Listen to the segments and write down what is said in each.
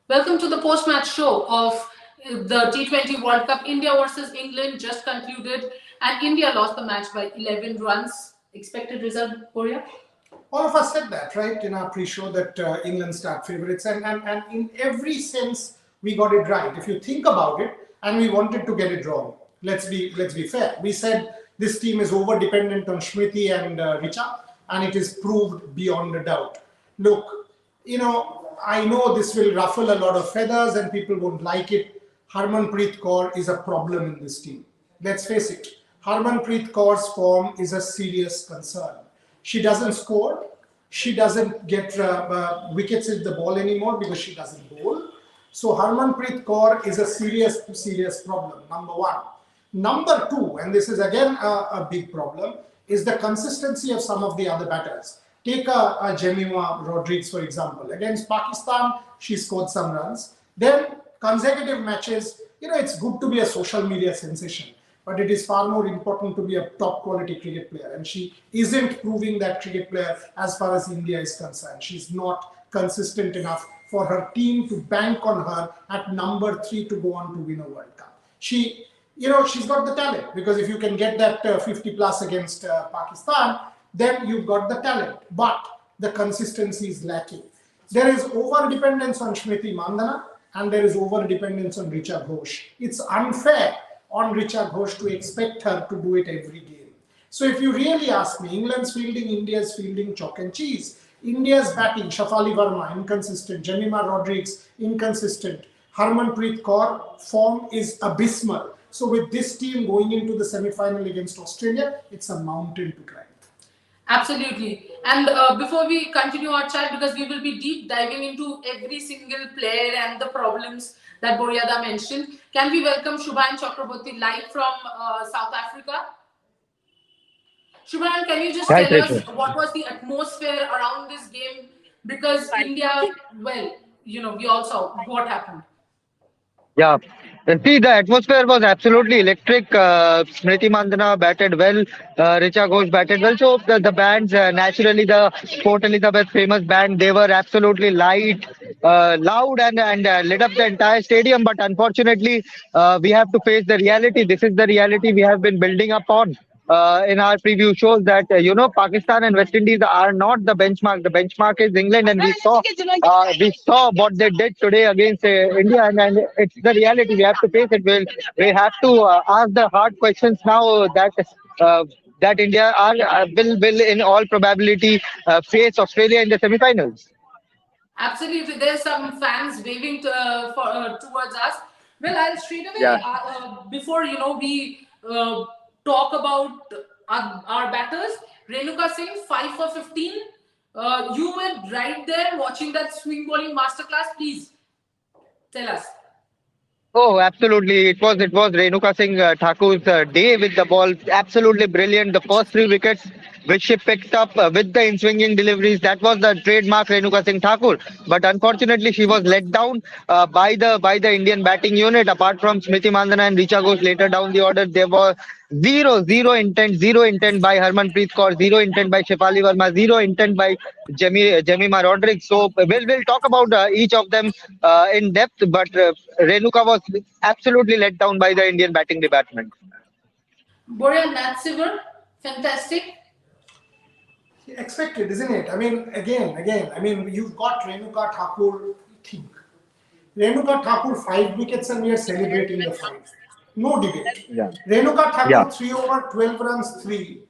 Welcome to the post-match show of the T20 World Cup. India versus England just concluded, and India lost the match by 11 runs. Expected result, Korea? All of us said that, right, in our pre-show that England start favourites, and in every sense we got it right. If you think about it, and we wanted to get it wrong. Let's be fair. We said this team is over dependent on Smriti and Richa, and it is proved beyond a doubt. Look, I know this will ruffle a lot of feathers and people won't like it. Harmanpreet Kaur is a problem in this team. Let's face it. Harmanpreet Kaur's form is a serious concern. She doesn't score. She doesn't get wickets with the ball anymore because she doesn't bowl. So Harmanpreet Kaur is a serious problem, number one. Number two, and this is again a big problem, is the consistency of some of the other batters. Take a Jemima Rodriguez, for example. Against Pakistan, she scored some runs. Then consecutive matches, it's good to be a social media sensation, but it is far more important to be a top quality cricket player. And she isn't proving that cricket player as far as India is concerned. She's not consistent enough for her team to bank on her at number 3 to go on to win a World Cup. She's got the talent, because if you can get that 50 plus against Pakistan, then you've got the talent, but the consistency is lacking. There is over-dependence on Smriti Mandhana and there is over-dependence on Richa Ghosh. It's unfair on Richa Ghosh to expect her to do it every game. So if you really ask me, England's fielding, India's fielding, chalk and cheese. India's batting, Shafali Verma, inconsistent. Jemima Rodriguez, inconsistent. Harmanpreet Kaur, form is abysmal. So with this team going into the semi-final against Australia, it's a mountain to climb. Absolutely. And before we continue our chat, because we will be deep diving into every single player and the problems that Boryada mentioned, can we welcome Shubhayan Chakraborty live from South Africa? Shubhayan, can you just tell us what was the atmosphere around this game? Because India, well, we all saw what happened. Yeah. See, the atmosphere was absolutely electric. Smriti Mandhana batted well. Richa Ghosh batted well. So the bands, naturally the Port Elizabeth famous band, they were absolutely loud and lit up the entire stadium. But unfortunately, we have to face the reality. This is the reality we have been building up on. In our preview shows that Pakistan and West Indies are not the benchmark. The benchmark is England, and we saw what they did today against India, and it's the reality. We have to face it. We have to ask the hard questions now that India will in all probability face Australia in the semi-finals. Absolutely, there's some fans waving towards us. Well, I'll straight away before we talk about our batters. Renuka Singh, 5 for 15. You were right there watching that swing bowling masterclass. Please tell us. Oh, absolutely. It was Renuka Singh Thakur's day with the ball. Absolutely brilliant. The first 3 wickets which she picked up with the in-swinging deliveries, that was the trademark Renuka Singh Thakur. But unfortunately, she was let down by the Indian batting unit. Apart from Smriti Mandhana and Richa Ghosh later down the order, there was zero intent by Harmanpreet Kaur, zero intent by Shefali Verma, zero intent by Jemima Rodriguez. So we'll talk about each of them in depth, but Renuka was absolutely let down by the Indian batting department. Borja Natsiver, fantastic. Expected, isn't it? I mean, again, you've got Renuka Thakur. Think. Renuka Thakur 5 wickets and we are celebrating the 5. No debate. Yeah. Renuka Thakur 3 over 12 runs 3.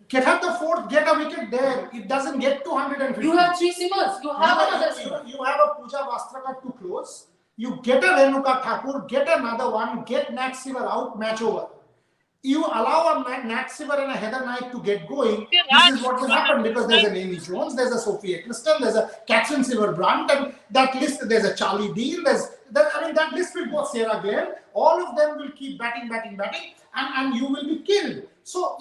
Get at the 4th, get a wicket there. It doesn't get to 150. You have 3 seamers. You have another seamer. You have a Pooja Vastrakar to close. You get a Renuka Thakur, get another one, get Nat Siver out, match over. You allow a Nat Siver and a Heather Knight to get going. This is what will happen, because there's an Amy Jones, there's a Sophia Kristen, there's a Catherine Silver-Brandt, and that list, there's a Charlie Dean, that list will go Sarah Gale. All of them will keep batting, and you will be killed. So,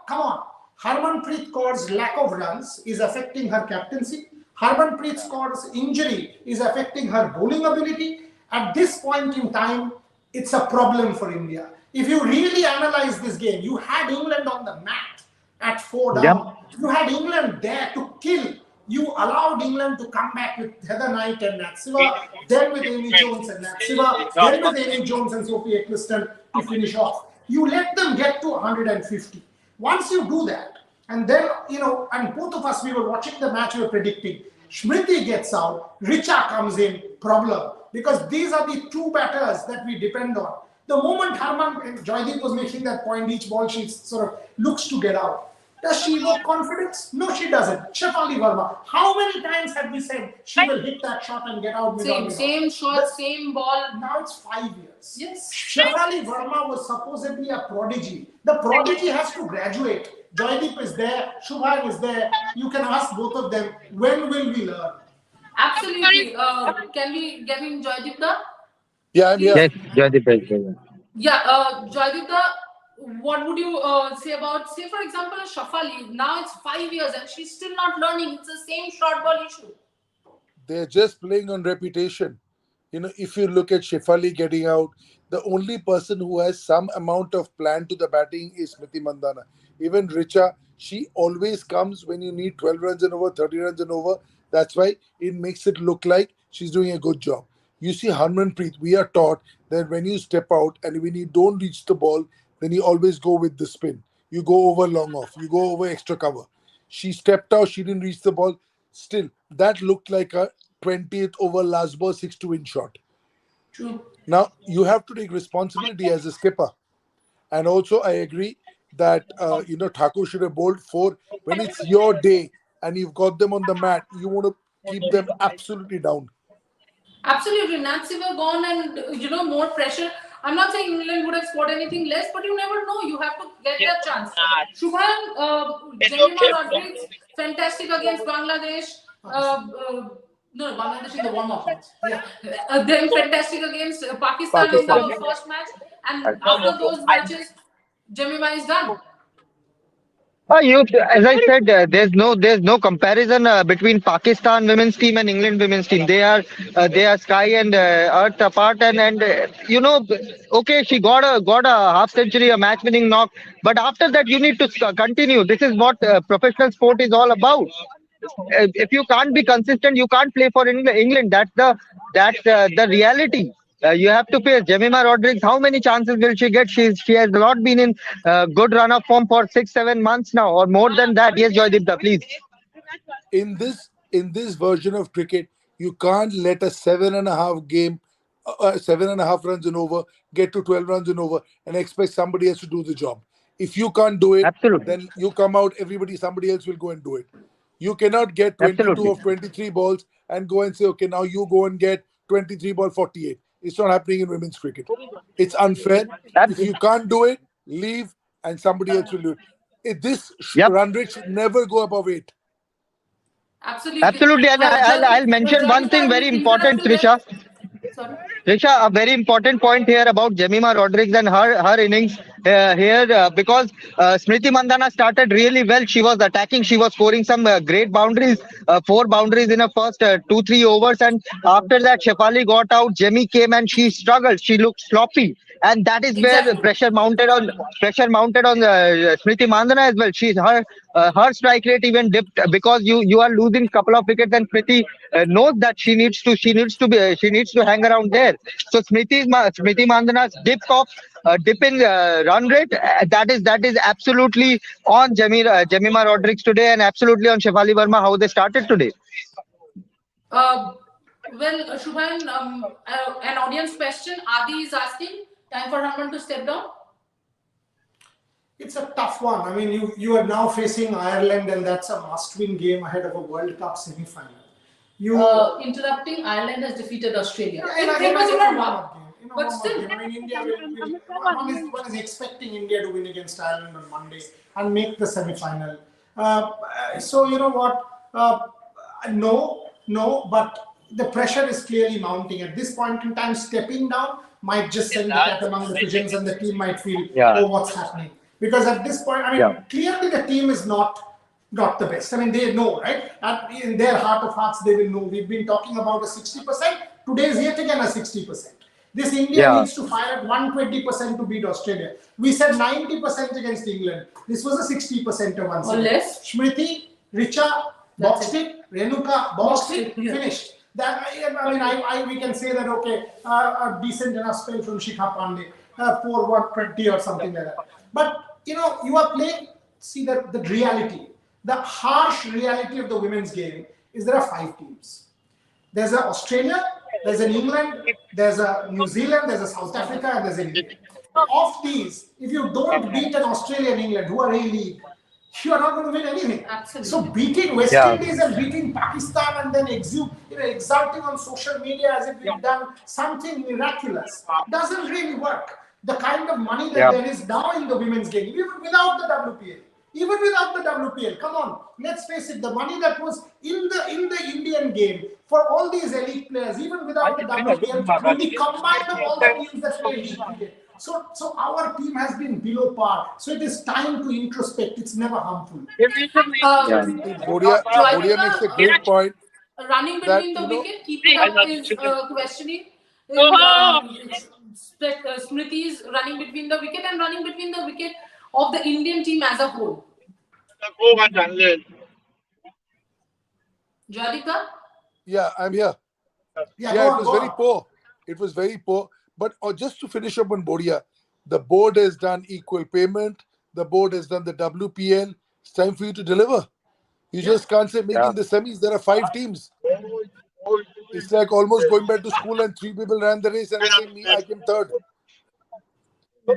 come on. Harmanpreet Kaur's lack of runs is affecting her captaincy. Harmanpreet Kaur's injury is affecting her bowling ability. At this point in time, it's a problem for India. If you really analyze this game, you had England on the mat at 4 down. You had England there to kill. You allowed England to come back with Heather Knight and Nat Siva, then with Amy Jones and Nat Siva, then with Amy Jones and Sophie Eccleston to finish off. You let them get to 150. Once you do that, and then, and both of us, we were watching the match, we were predicting, Smriti gets out, Richa comes in, problem. Because these are the two batters that we depend on. The moment Joydeep was making that point, each ball she sort of looks to get out. Does she evoke confidence? No, she doesn't. Shefali Verma, how many times have we said she will hit that shot and get out without Same shot, same ball. Now it's 5 years. Yes. Shefali Verma was supposedly a prodigy. The prodigy has to graduate. Joydeep is there, Shubhan is there. You can ask both of them, when will we learn? Absolutely. Can we get in Joydipta? Yeah, I'm here. Yes, Joydeep is there. Yeah, Joydipta, what would you say about, say for example, Shefali? Now it's 5 years and she's still not learning. It's the same short ball issue. They're just playing on reputation. If you look at Shefali getting out, the only person who has some amount of plan to the batting is Smriti Mandhana. Even Richa, she always comes when you need 12 runs and over, 30 runs and over. That's why it makes it look like she's doing a good job. You see, Harmanpreet, we are taught that when you step out and when you don't reach the ball, then you always go with the spin. You go over long off. You go over extra cover. She stepped out. She didn't reach the ball. Still, that looked like a 20th over last ball 6-2 shot. True. Now, you have to take responsibility as a skipper. And also, I agree that, Thakur should have bowled 4. When it's your day and you've got them on the mat, you want to keep them absolutely down. Absolutely. Nat Siva gone and, more pressure. I'm not saying England would have scored anything less, but you never know. You have to get that chance. Shubhan, Jemima Rodriguez, fantastic against Bangladesh. No, Bangladesh in the warm-up match. Yeah. Then fantastic against Pakistan in the first match. And after those matches, Jemima is done. As I said, there's no comparison between Pakistan women's team and England women's team. They are sky and earth apart. Okay, she got a half century, a match winning knock, but after that you need to continue. This is what professional sport is all about. If you can't be consistent, you can't play for England. That's the reality. You have to face Jemima Rodriguez. How many chances will she get? She has not been in good run of form for 6-7 months now, or more than that. Yes, Joydipta, please. In this version of cricket, you can't let a 7.5 runs and over get to 12 runs and over and expect somebody else to do the job. If you can't do it, Absolutely. then you come out. Somebody else will go and do it. You cannot get 22 Absolutely. of 23 balls and go and say, okay, now you go and get 23 ball 48. It's not happening in women's cricket. It's unfair. If you can't do it, leave and somebody else will do it. This run rate should never go above 8. Absolutely. And I'll mention one thing very important, Trisha. Sorry. Risha, a very important point here about Jemima Rodriguez and her innings because Smriti Mandhana started really well. She was attacking. She was scoring some great boundaries, 4 boundaries in her first 2-3 overs. And after that, Shefali got out. Jemmy came and she struggled. She looked sloppy. And that is where Exactly. pressure mounted on Smriti Mandhana as well. Her strike rate even dipped because you are losing couple of wickets, and Smriti knows that she needs to hang around there. So Smriti Mandhana's dip in run rate, that is absolutely on Jemima Rodriguez today, and absolutely on Shefali Verma how they started today. Well, Shubhan, an audience question. Adi is asking, time for Harman to step down? It's a tough one. I mean, you are now facing Ireland, and that's a must-win game ahead of a World Cup semi-final. Interrupting, Ireland has defeated Australia. Yeah, It was a warm-up game. But still, I mean, India one is expecting India to win against Ireland on Monday and make the semi-final. So you know what? No, but the pressure is clearly mounting. At this point in time, stepping down might just send the cat among the pigeons, and the team might feel, oh, what's happening? Because at this point, I mean, clearly the team is not the best. I mean, they know, right? In their heart of hearts, they will know. We've been talking about a 60%. Today is yet again a 60%. This India needs to fire at 120% to beat Australia. We said 90% against England. This was a 60% once. Or less. Smriti, Richa, boxed it. Renuka Boxed boxed it. it, Yeah. finished. That we can say that okay, a decent enough spell from Shikha Pandey for 120 or something like that. But you are playing. See the reality, the harsh reality of the women's game is there are 5 teams. There's a Australia, there's an England, there's a New Zealand, there's a South Africa, and there's an India. Of these, if you don't beat an Australia and England, who are A League, you are not going to win anything. So Absolutely. beating West Yeah. Indies and beating Pakistan and then exulting on social media as if we've done something miraculous doesn't really work. The kind of money that Yeah. there is now in the women's game, even without the WPL, even without the WPL, come on, let's face it, the money that was in the Indian game for all these elite players, even without the WPL, will be combined of all the teams that play league cricket. So our team has been below par. So it is time to introspect. It's never harmful. Yeah. Bodia Joytika, makes a great point running that between the wicket, keeping up is questioning. Smriti is running between the wicket and running between the wicket of the Indian team as a whole. Joytika? yeah, I'm here. Yeah, Yeah, go it on, was go very on. poor. It was very poor. But just to finish up on Bodia, the board has done equal payment. The board has done the WPL. It's time for you to deliver. You Yeah. just can't say Yeah. making the semis. There are 5 teams. It's like almost going back to school and 3 people ran the race and saying me, I came third.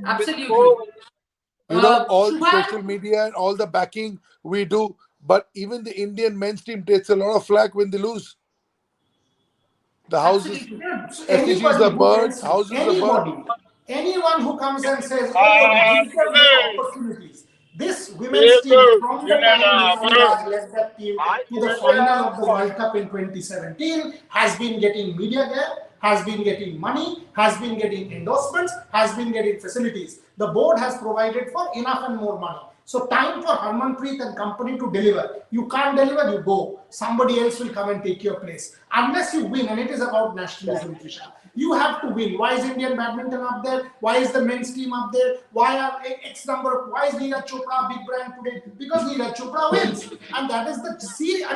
Absolutely. All Shubham, social media and all the backing we do. But even the Indian men's team takes a lot of flack when they lose. The houses, absolutely. So effigies anybody are who burned, tells you, houses are burned. anyone who comes and says, oh, give them more opportunities. This women's team, from the time Nisanda has led that team to the final of the World Cup in 2017, has been getting media there, has been getting money, has been getting endorsements, has been getting facilities. The board has provided for enough and more money. So time for Harmanpreet and company to deliver. You can't deliver, you go. Somebody else will come and take your place. Unless you win, and it is about nationalism, Trisha. You have to win. Why is Indian badminton up there? Why is the men's team up there? Why are X number of, why is Neeraj Chopra a big brand today? Because Neeraj Chopra wins. And that is the series.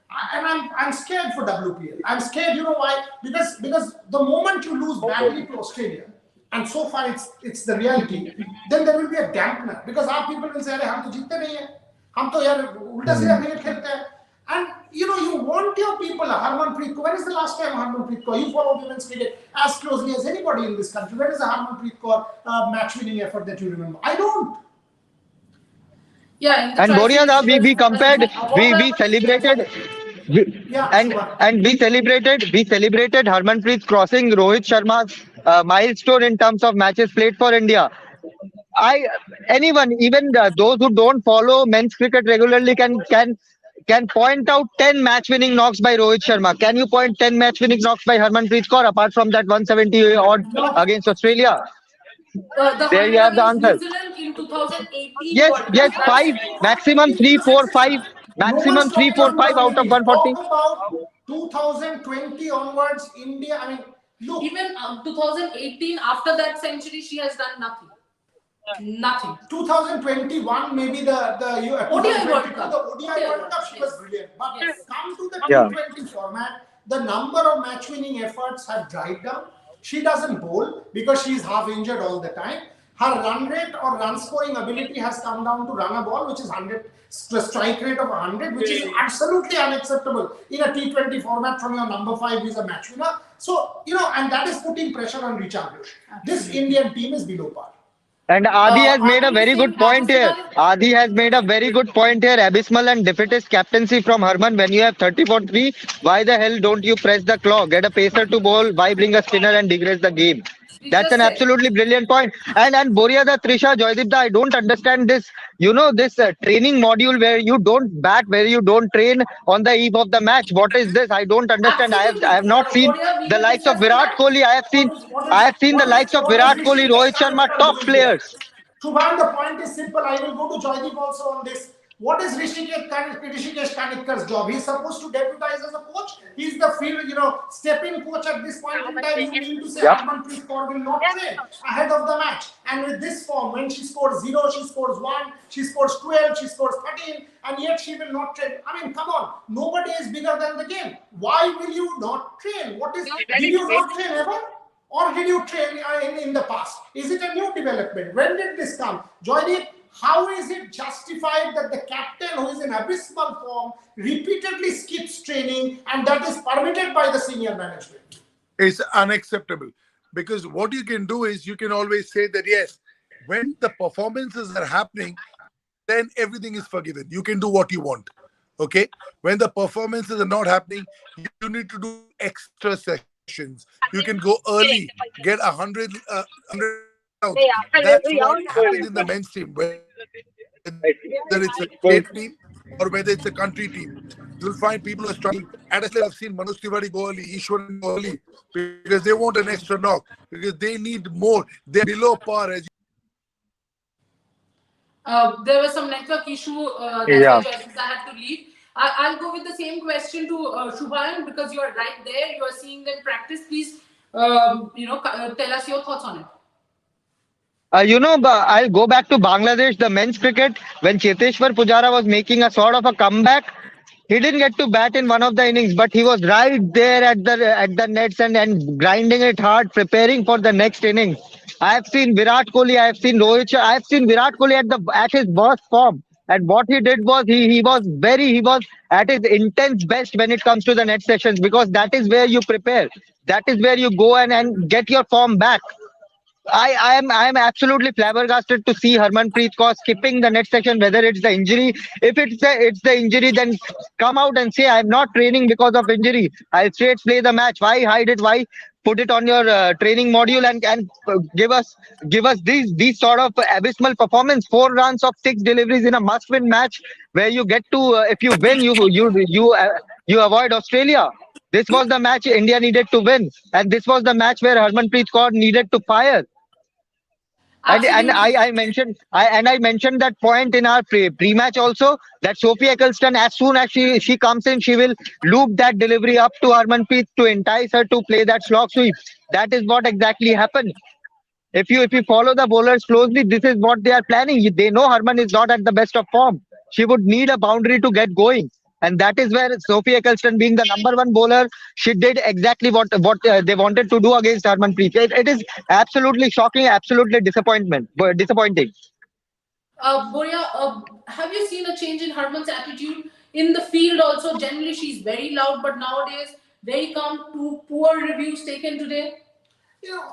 I'm scared for WPL. I'm scared, you know why? Because the moment you lose badly to Australia, and so far it's the reality, then there will be a dampener because our people will say, "अरे हम तो जीतते नहीं हैं, हम तो यार उल्टा सीधा क्रिकेट खेलते हैं." And you want your people. Harmanpreet Kaur. When is the last time Harmanpreet Kaur? You follow women's cricket as closely as anybody in this country. When is the Harmanpreet Kaur match-winning effort that you remember? I don't. Yeah, in the And Boria, Tri-Cities, she we was compared, we award. celebrated, Yeah, and Shubham. we celebrated Harmanpreet crossing Rohit Sharma's milestone in terms of matches played for India. I anyone, even those who don't follow men's cricket regularly, can point out 10 match-winning knocks by Rohit Sharma. Can you point 10 match-winning knocks by Harmanpreet Kaur apart from that 170 odd No. against Australia? The There you 100 have the against New answer. Zealand in 2018 Yes, World yes, Cup. That's five, maximum three, four, five, No one's maximum three, talking four, about five out of 170. Talk 140. about 2020 onwards, India. Look, even 2018. After that century, she has done nothing. Nothing. 2021, maybe the ODI World 2022, Cup. the ODI World Cup, she was Yes. brilliant. But Yes. come to the Yeah. T20 format, the number of match-winning efforts have dried down. She doesn't bowl because she's half injured all the time. Her run rate or run scoring ability has come down to run a ball, which is 100, strike rate of 100, which is absolutely unacceptable in a T20 format from your number 5 who is a match winner. So, and that is putting pressure on Richa Ghosh. This Indian team is below par. And Adi has made a Are we very good saying point here. abysmal? Adi has made a very good point here. Abysmal and defeatist captaincy from Harman. When you have 30 for 3, why the hell don't you press the clock? Get a pacer to bowl. Why bring a spinner and degrade the game? We That's just an said. absolutely brilliant point. And Boriada, Trisha, Joydipta, I don't understand this. This training module where you don't bat, where you don't train on the eve of the match. What is this? I don't understand. I have Absolutely, not seen Boria, we the were likes of discussing Virat that. Kohli. I have seen the likes of What is Virat Kohli, Rishi Rohit Krishna Sharma, Mehta top doing here? players. Shubham, the point is simple. I will go to Joydeep also on this. What is Rishikesh Kanitkar's job? He's supposed to deputize as a coach. He's the field, step-in coach at this point in time. You mean to say Yep. Harmanpreet Kaur will not train ahead of the match? And with this form, when she scores 0, she scores 1, she scores 12, she scores 13, and yet she will not train. I mean, come on. Nobody is bigger than the game. Why will you not train? Did you not train ever? Or did you train in the past? Is it a new development? When did this come? Joydeep, how is it justified that the captain, who is in abysmal form, repeatedly skips training, and that is permitted by the senior management? It's unacceptable, because what you can do is you can always say that, yes, when the performances are happening, then everything is forgiven. You can do what you want. Okay? When the performances are not happening, you need to do extra sessions. You can go early, get 100 outs. That's what happened in the men's team, whether it's a state team or whether it's a country team. You'll find people are struggling. At a stage level, I've seen Manoj Tiwari go early, Ishwaran go early, because they want an extra knock, because they need more. They're below par, as There was some network issue. That's why Yeah. Joyce, I had to leave. I'll go with the same question to Shubhayan, because you are right there. You are seeing them practice. Please, tell us your thoughts on it. I'll go back to Bangladesh, the men's cricket. When Cheteshwar Pujara was making a sort of a comeback, he didn't get to bat in one of the innings, but he was right there at the nets and grinding it hard, preparing for the next innings. I have seen Virat Kohli, I have seen Rohit Sharma, I have seen Virat Kohli at his worst form. And what he did was he was at his intense best when it comes to the net sessions, because that is where you prepare. That is where you go and get your form back. I am absolutely flabbergasted to see Harmanpreet Kaur skipping the next section, whether it's the injury. If it's the injury, then come out and say I'm not training because of injury. I'll straight play the match. Why hide it? Why put it on your training module and give us these sort of abysmal performance? 4 runs of 6 deliveries in a must-win match, where you get to, if you win, you avoid Australia. This was the match India needed to win, and this was the match where Harmanpreet Kaur needed to fire. And Absolutely. I mentioned that point in our pre-match also, that Sophie Eccleston, as soon as she comes in, she will loop that delivery up to Harmanpreet to entice her to play that slog sweep. That is what exactly happened. If you follow the bowlers closely, this is what they are planning. They know Harman is not at the best of form. She would need a boundary to get going. And that is where Sophie Eccleston, being the number 1 bowler, she did exactly what they wanted to do against Harmanpreet. It is absolutely shocking, absolutely disappointing. Boria, have you seen a change in Harman's attitude in the field also? Generally, she's very loud, but nowadays, very calm. Two poor reviews taken today.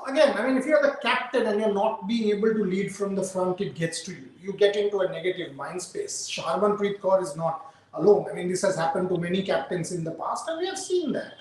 Again, I mean, if you're the captain and you're not being able to lead from the front, it gets to you. You get into a negative mind space. Harmanpreet Kaur is not alone. I mean, this has happened to many captains in the past, and we have seen that.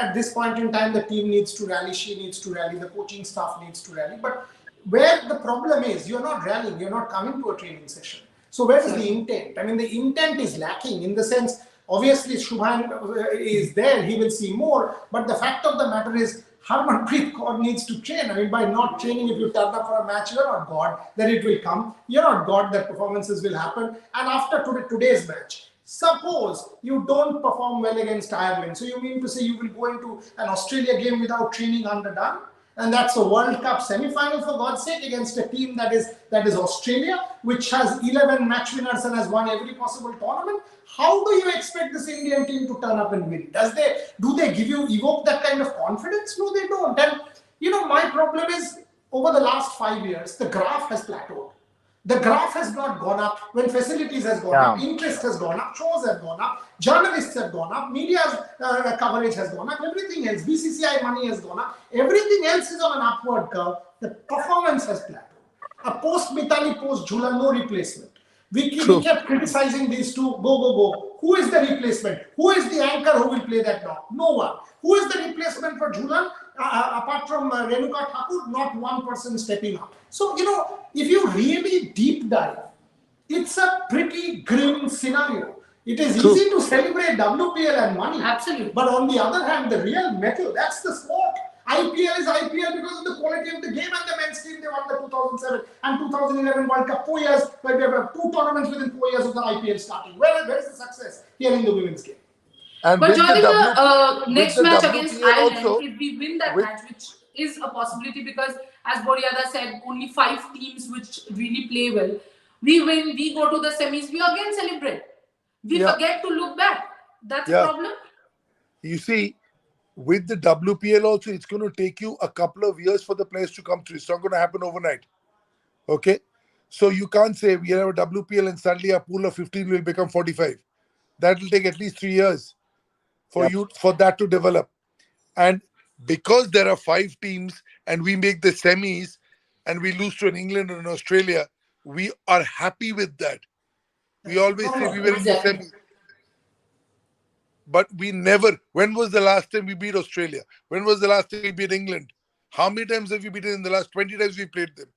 At this point in time, the team needs to rally, she needs to rally, the coaching staff needs to rally. But where the problem is, you're not rallying, you're not coming to a training session. So where is the intent? I mean, the intent is lacking, in the sense, obviously Shubhan is there, he will see more, but the fact of the matter is, Harmanpreet Kaur needs to train. I mean, by not training, if you turn up for a match, you're not God that it will come. You're not God that performances will happen. And after today's match, suppose you don't perform well against Ireland. So you mean to say you will go into an Australia game without training underdone? And that's a World Cup semi-final, for God's sake, against a team that is Australia, which has 11 match winners and has won every possible tournament. How do you expect this Indian team to turn up and win? Do they evoke that kind of confidence? No, they don't. And my problem is, over the last 5 years, the graph has plateaued. The graph has not gone up when facilities has gone up, interest has gone up, shows have gone up, journalists have gone up, media's coverage has gone up, everything else, BCCI money has gone up, everything else is on an upward curve. The performance has plateaued. A post-Mitali, post-Jhulan, no replacement. We kept criticizing these two, go. Who is the replacement? Who is the anchor who will play that knock? No one. Who is the replacement for Jhulan? Apart from Renuka Thakur, not one person stepping up. So, if you really deep dive, it's a pretty grim scenario. It is easy to celebrate WPL and money. Absolutely. But on the other hand, the real metal, that's the sport. IPL is IPL because of the quality of the game, and the men's team, they won the 2007 and 2011 World Cup 4 years, like they have 2 tournaments within 4 years of the IPL starting. Where is the success here in the women's game? And But with the joining the with next the match against WPL Ireland, also, if we win that with match, which is a possibility because, as Boryada said, only 5 teams which really play well. We win, we go to the semis, we again celebrate. We yeah, forget to look back. That's a yeah. problem. You see, with the WPL also, it's going to take you a couple of years for the players to come through. It's not going to happen overnight. Okay, so you can't say we have a WPL and suddenly a pool of 15 will become 45. That will take at least 3 years for Yep. you for that to develop. And because there are 5 teams and we make the semis and we lose to an England and an Australia, we are happy with that. We always No, say no. we were in the Exactly. semis, but we never. When was the last time we beat Australia? When was the last time we beat England? How many times have we beaten in the last 20 times we played them?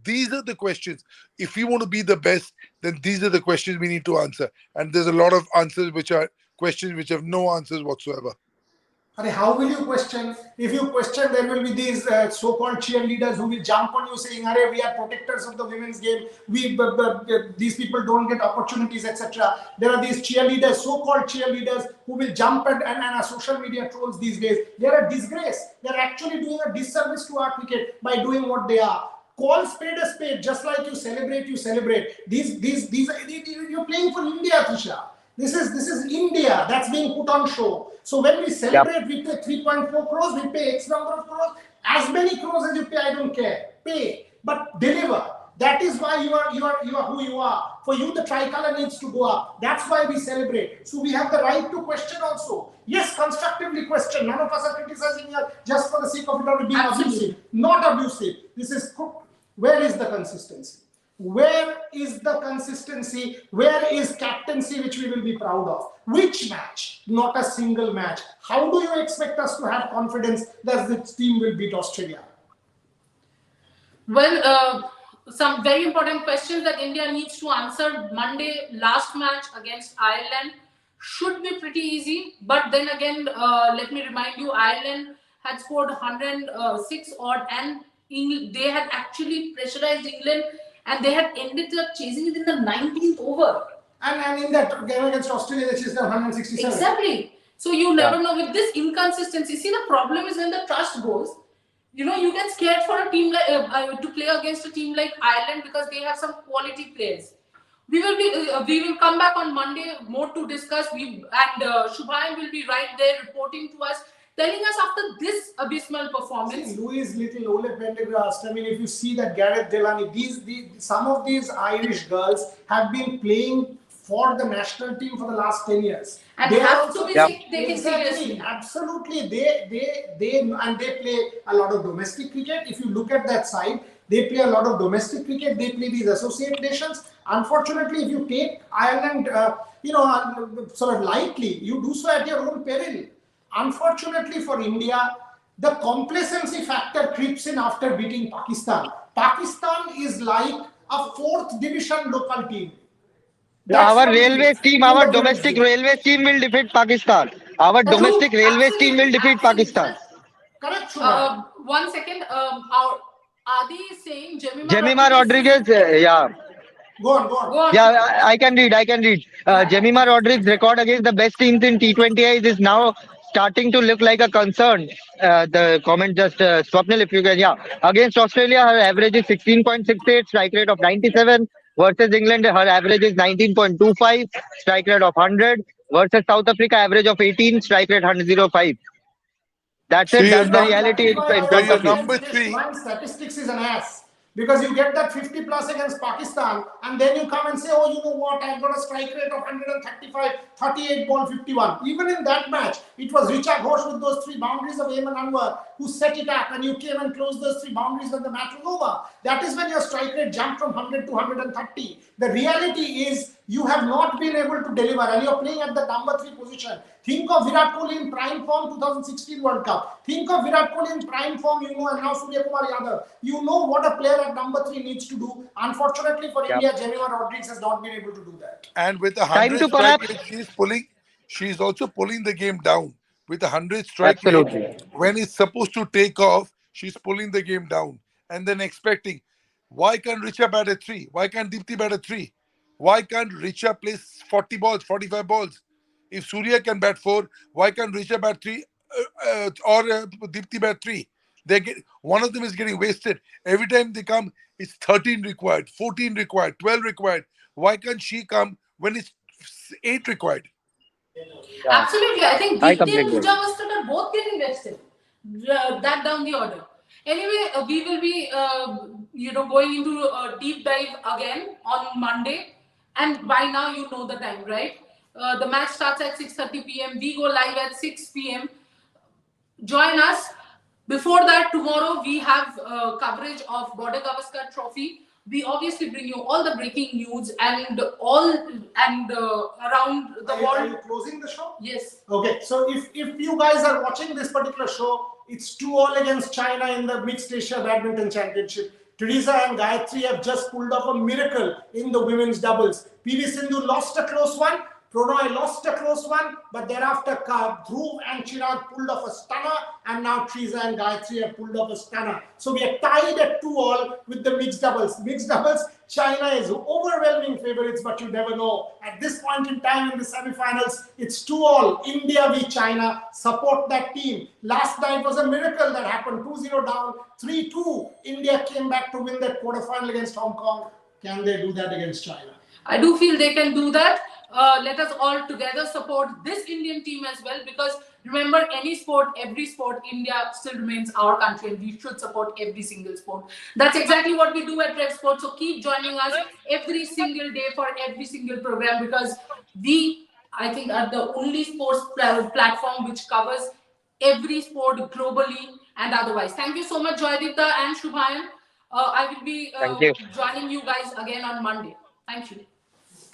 These are the questions. If we want to be the best, then these are the questions we need to answer. And there's a lot of answers which are questions which have no answers whatsoever. How will you question? If you question, there will be these so-called cheerleaders who will jump on you saying, "Arey, we are protectors of the women's game. These people don't get opportunities, etc." There are these cheerleaders, so-called cheerleaders, who will jump and social media trolls these days. They are a disgrace. They are actually doing a disservice to our cricket by doing what they are. Call spade a spade. Just like you celebrate, you celebrate. You're playing for India, Trisha. This is India that's being put on show. So when we Yep. celebrate, we pay 3.4 crores, we pay X number of crores, as many crores as you pay, I don't care. Pay, but deliver. That is why you are who you are. For you, the tricolor needs to go up. That's why we celebrate. So we have the right to question also. Yes, constructively question. None of us are criticizing here just for the sake of it or being Absolutely. abusive. Not abusive. This is cooked. Where is the consistency? Where is the consistency? Where is captaincy, which we will be proud of? Which match? Not a single match. How do you expect us to have confidence that this team will beat Australia? Well, some very important questions that India needs to answer. Monday, last match against Ireland should be pretty easy. But then again, let me remind you, Ireland had scored 106 odd, and they had actually pressurized England, and they had ended up chasing it in the 19th over. And in that game against Australia, they chased them 167. Exactly. So you Yeah. never know with this inconsistency. See, the problem is when the trust goes. You get scared for a team like to play against a team like Ireland because they have some quality players. We will come back on Monday more to discuss. Shubham will be right there reporting to us, telling us after this abysmal performance. See, Louis Little, Ole Pendergrast. I mean, if you see that Gareth Delany, some of these Irish girls have been playing for the national team for the last 10 years. And They have are to be Yep. taken Exactly, seriously. absolutely. They play a lot of domestic cricket. If you look at that side, they play a lot of domestic cricket. They play these associate nations. Unfortunately, if you take Ireland, sort of lightly, you do so at your own peril. Unfortunately for India, the complacency factor creeps in after beating Pakistan. Pakistan is like a fourth division local team. That's Our what it is. railways team, In our the women's domestic game. railways team will defeat Pakistan. Our True, domestic railways team will absolutely, defeat absolutely. Pakistan. Correct, Shubham. 1 second. Our Adi is saying Jemima Jemima Rodriguez is. Rodriguez, yeah. Go on, go Go on. on. Yeah, I can read. I can read. Yeah. Jemima Rodriguez's record against the best teams in T20Is is now starting to look like a concern. The comment just Swapnil, if you can, yeah. Against Australia, her average is 16.68, strike rate of 97. Versus England, her average is 19.25, strike rate of 100. Versus South Africa, average of 18, strike rate 105. That's So it. your That's the That, num that reality is why in I so front your of always you. tell number Suresh, three. Shubham, statistics is an ass. Because you get that 50 plus against Pakistan, and then you come and say, oh, you know what, I've got a strike rate of 135, 38 ball 51. Even in that match, it was Richa Ghosh with those 3 boundaries of Ayman Anwar who set it up, and you came and closed those 3 boundaries when the match was over. That is when your strike rate jumped from 100 to 130. The reality is you have not been able to deliver, and you're playing at the number 3 position. Think of Virat Kohli in prime form 2016 World Cup. Think of Virat Kohli in prime form, and now Surya Kumar Yadav. You know what a player at number 3 needs to do. Unfortunately for Yeah. India, Jemima Rodriguez has not been able to do that. And with a Time 100 to strike collapse. rate, she's also pulling the game down with 100 strike rate. Absolutely. When it's supposed to take off, she's pulling the game down and then expecting, why can't Richa bat at 3? Why can't Deepti bat at 3? Why can't Richa play 40 balls, 45 balls? If Surya can bat 4, why can't Richa bat 3 or Deepti bat 3? One of them is getting wasted. Every time they come, it's 13 required, 14 required, 12 required. Why can't she come when it's 8 required? Yeah, Absolutely. I think I Deepti and completely Pooja agree. Mustard are both getting vested. That down the order. Anyway, we will be, going into a deep dive again on Monday. And by now, you know the time, right? The match starts at 6:30 p.m. We go live at 6 p.m. Join us. Before that, tomorrow we have coverage of Border Gavaskar Trophy. We obviously bring you all the breaking news and around the Are world. you closing the show? Yes. Okay, so if you guys are watching this particular show, it's 2-all against China in the Mixed Asia Badminton Championship. Teresa and Gayatri have just pulled off a miracle in the women's doubles. PV Sindhu lost a close one, Prannoy lost a close one, but thereafter Dhruv and Chirag pulled off a stunner, and now Teresa and Gayatri have pulled off a stunner. So we are tied at 2-all with the mixed doubles. Mixed doubles, China is overwhelming favorites, but you never know. At this point in time in the semi-finals, it's 2-all. India v China. Support that team. Last night was a miracle that happened. 2-0 down, 3-2. India came back to win that quarterfinal against Hong Kong. Can they do that against China? I do feel they can do that. Let us all together support this Indian team as well, because remember, any sport, every sport, India still remains our country and we should support every single sport. That's exactly what we do at Rev Sport. So keep joining us every single day for every single program, because we, I think, are the only sports platform which covers every sport globally and otherwise. Thank you so much, Joydipta and Shubhayan. I will be Thank you. joining you guys again on Monday. Thank you.